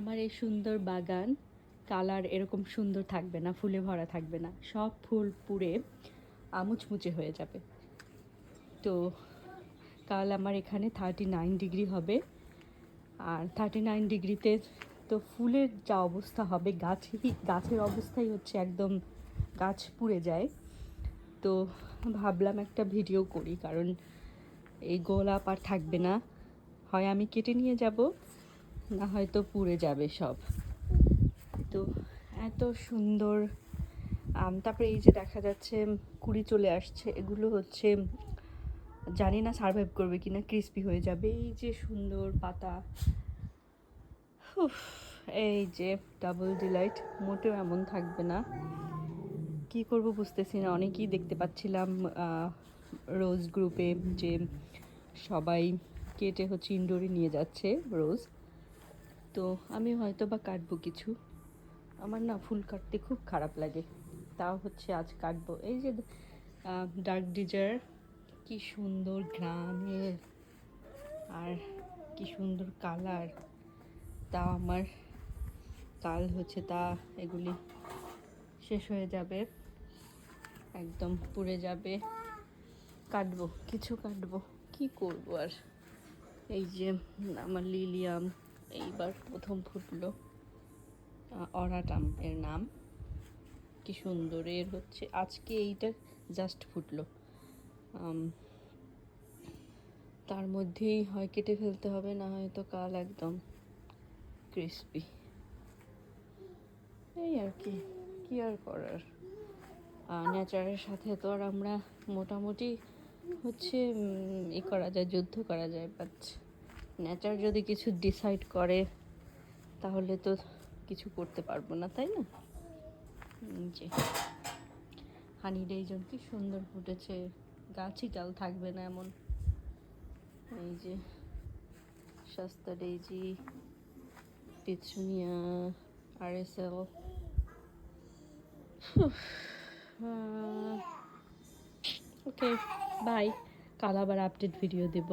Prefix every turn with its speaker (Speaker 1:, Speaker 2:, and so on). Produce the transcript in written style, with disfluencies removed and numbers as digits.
Speaker 1: আমার এই সুন্দর বাগান কালার এরকম সুন্দর থাকবে না, ফুলে ভরা থাকবে না, সব ফুল পুড়ে মুচমুচে হয়ে যাবে। তো কাল আমার এখানে 39 ডিগ্রি হবে, আর 39 ডিগ্রিতে তো ফুলের যা অবস্থা হবে, গাছের অবস্থাই হচ্ছে একদম, গাছ পুড়ে যায়। তো ভাবলাম একটা ভিডিও করি, কারণ এই গোলাপ আর থাকবে না, হয় আমি কেটে নিয়ে যাব, না হয়তো পুড়ে যাবে সব। তো এত সুন্দর তারপরে এই যে দেখা যাচ্ছে কুড়ি চলে আসছে, এগুলো হচ্ছে জানি না সারভাইভ করবে কিনা, ক্রিস্পি হয়ে যাবে। এই যে সুন্দর পাতা, এই যে ডাবল ডিলাইট মোটেও এমন থাকবে না। কি করব বুঝতেছি না। অনেকেই দেখতে পাচ্ছিলাম রোজ গ্রুপে যে সবাই কেটে হচ্ছে ইনডোরে নিয়ে যাচ্ছে রোজ। তো আমি হয়তো বা কাটবো কিছু, আমার না ফুল কাটতে খুব খারাপ লাগে, তাও হচ্ছে আজ কাটবো। এই যে ডার্ক ডিজার, কি সুন্দর গ্রামের, আর কি সুন্দর কালার, তাও আমার কাল হচ্ছে তা এগুলি শেষ হয়ে যাবে, একদম পুড়ে যাবে। কাটবো, কিছু কাটবো, কি করব আর। এই যে আমার লিলিয়াম এইবার প্রথম ফুটলো, অরাটাম এর নাম, কি সুন্দর। এর হচ্ছে আজকে এইটা জাস্ট ফুটলো, তার মধ্যেই হয় কেটে ফেলতে হবে, না হয়তো কাল একদম ক্রিস্পি। এই আর কি, কি আর করার। নেচারের সাথে তো আর আমরা মোটামুটি হচ্ছে করা যায়, যুদ্ধ করা যায়, বাট নেচার যদি কিছু ডিসাইড করে তাহলে তো কিছু করতে পারবো না, তাই না? যে হানি ডেইজন কি সুন্দর ফুটেছে, গাছই কাল থাকবে না এমন। এই যে সস্তা daisy, petunia, RSL. Okay, bye. কাল আবার আপডেট ভিডিও দেব।